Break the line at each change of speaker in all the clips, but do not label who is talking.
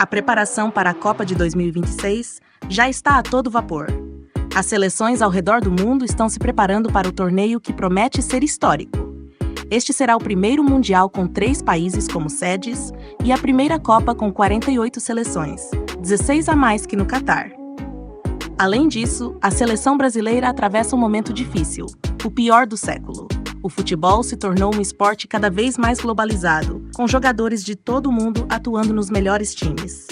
A preparação para a Copa de 2026 já está a todo vapor. As seleções ao redor do mundo estão se preparando para o torneio que promete ser histórico. Este será o primeiro Mundial com 3 países como sedes e a primeira Copa com 48 seleções, 16 a mais que no Catar. Além disso, a seleção brasileira atravessa um momento difícil, o pior do século. O futebol se tornou um esporte cada vez mais globalizado, com jogadores de todo o mundo atuando nos melhores times.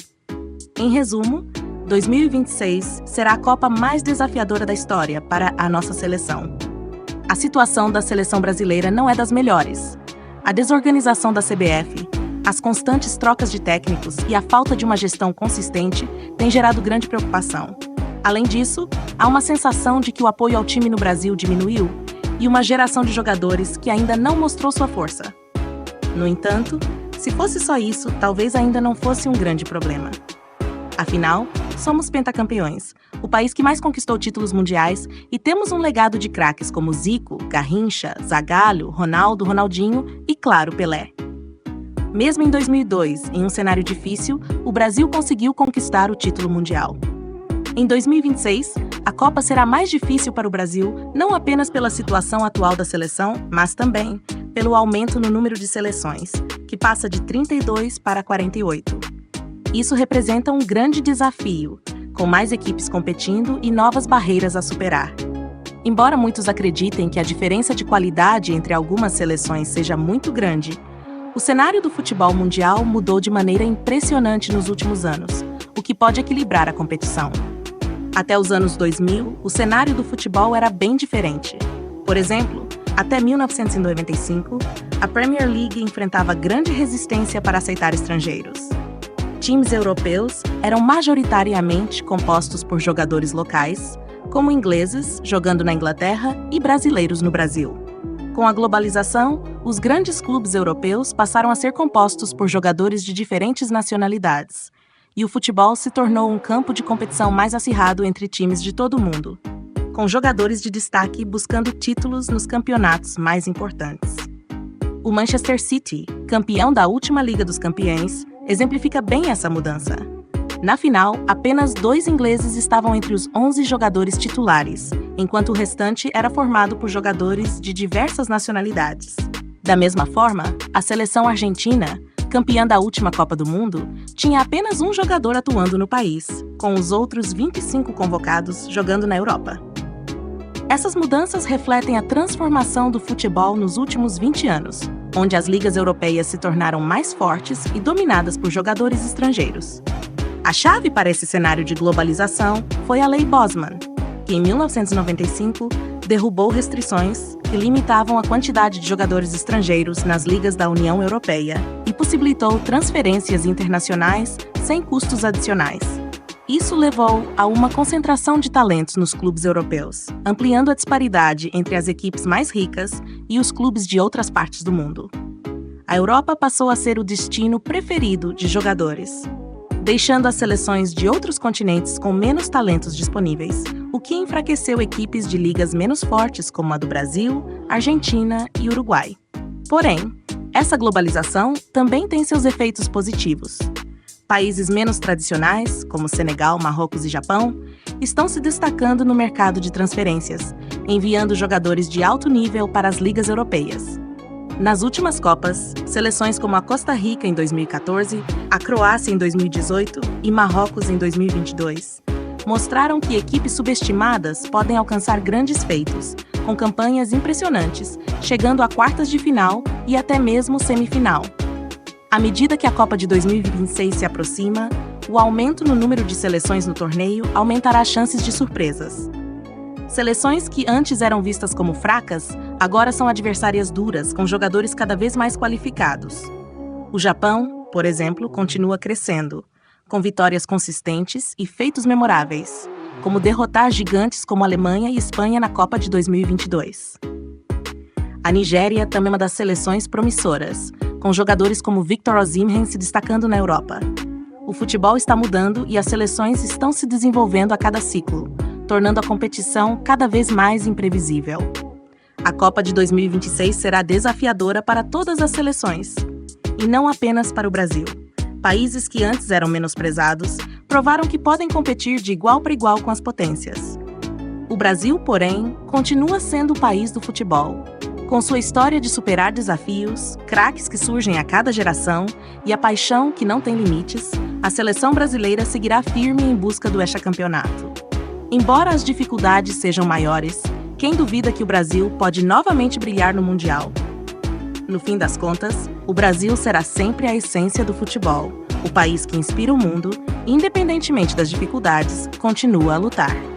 Em resumo, 2026 será a Copa mais desafiadora da história para a nossa seleção. A situação da seleção brasileira não é das melhores. A desorganização da CBF, as constantes trocas de técnicos e a falta de uma gestão consistente têm gerado grande preocupação. Além disso, há uma sensação de que o apoio ao time no Brasil diminuiu e uma geração de jogadores que ainda não mostrou sua força. No entanto, se fosse só isso, talvez ainda não fosse um grande problema. Afinal, somos pentacampeões, o país que mais conquistou títulos mundiais e temos um legado de craques como Zico, Garrincha, Zagallo, Ronaldo, Ronaldinho e, claro, Pelé. Mesmo em 2002, em um cenário difícil, o Brasil conseguiu conquistar o título mundial. Em 2026, a Copa será mais difícil para o Brasil, não apenas pela situação atual da seleção, mas também pelo aumento no número de seleções, que passa de 32 para 48. Isso representa um grande desafio, com mais equipes competindo e novas barreiras a superar. Embora muitos acreditem que a diferença de qualidade entre algumas seleções seja muito grande, o cenário do futebol mundial mudou de maneira impressionante nos últimos anos, o que pode equilibrar a competição. Até os anos 2000, o cenário do futebol era bem diferente. Por exemplo, até 1995, a Premier League enfrentava grande resistência para aceitar estrangeiros. Times europeus eram majoritariamente compostos por jogadores locais, como ingleses, jogando na Inglaterra, e brasileiros no Brasil. Com a globalização, os grandes clubes europeus passaram a ser compostos por jogadores de diferentes nacionalidades, e o futebol se tornou um campo de competição mais acirrado entre times de todo o mundo, com jogadores de destaque buscando títulos nos campeonatos mais importantes. O Manchester City, campeão da última Liga dos Campeões, exemplifica bem essa mudança. Na final, apenas 2 ingleses estavam entre os 11 jogadores titulares, enquanto o restante era formado por jogadores de diversas nacionalidades. Da mesma forma, a seleção argentina, campeã da última Copa do Mundo, tinha apenas um jogador atuando no país, com os outros 25 convocados jogando na Europa. Essas mudanças refletem a transformação do futebol nos últimos 20 anos, onde as ligas europeias se tornaram mais fortes e dominadas por jogadores estrangeiros. A chave para esse cenário de globalização foi a Lei Bosman, que em 1995 derrubou restrições que limitavam a quantidade de jogadores estrangeiros nas ligas da União Europeia e possibilitou transferências internacionais sem custos adicionais. Isso levou a uma concentração de talentos nos clubes europeus, ampliando a disparidade entre as equipes mais ricas e os clubes de outras partes do mundo. A Europa passou a ser o destino preferido de jogadores, deixando as seleções de outros continentes com menos talentos disponíveis, o que enfraqueceu equipes de ligas menos fortes como a do Brasil, Argentina e Uruguai. Porém, essa globalização também tem seus efeitos positivos. Países menos tradicionais, como Senegal, Marrocos e Japão, estão se destacando no mercado de transferências, enviando jogadores de alto nível para as ligas europeias. Nas últimas Copas, seleções como a Costa Rica em 2014, a Croácia em 2018 e Marrocos em 2022 mostraram que equipes subestimadas podem alcançar grandes feitos, com campanhas impressionantes, chegando a quartas de final e até mesmo semifinal. À medida que a Copa de 2026 se aproxima, o aumento no número de seleções no torneio aumentará as chances de surpresas. Seleções que antes eram vistas como fracas, agora são adversárias duras, com jogadores cada vez mais qualificados. O Japão, por exemplo, continua crescendo, com vitórias consistentes e feitos memoráveis, como derrotar gigantes como Alemanha e Espanha na Copa de 2022. A Nigéria também é uma das seleções promissoras, com jogadores como Victor Osimhen se destacando na Europa. O futebol está mudando e as seleções estão se desenvolvendo a cada ciclo, tornando a competição cada vez mais imprevisível. A Copa de 2026 será desafiadora para todas as seleções, e não apenas para o Brasil. Países que antes eram menosprezados provaram que podem competir de igual para igual com as potências. O Brasil, porém, continua sendo o país do futebol. Com sua história de superar desafios, craques que surgem a cada geração e a paixão que não tem limites, a seleção brasileira seguirá firme em busca do hexacampeonato. Embora as dificuldades sejam maiores, quem duvida que o Brasil pode novamente brilhar no Mundial? No fim das contas, o Brasil será sempre a essência do futebol. O país que inspira o mundo, independentemente das dificuldades, continua a lutar.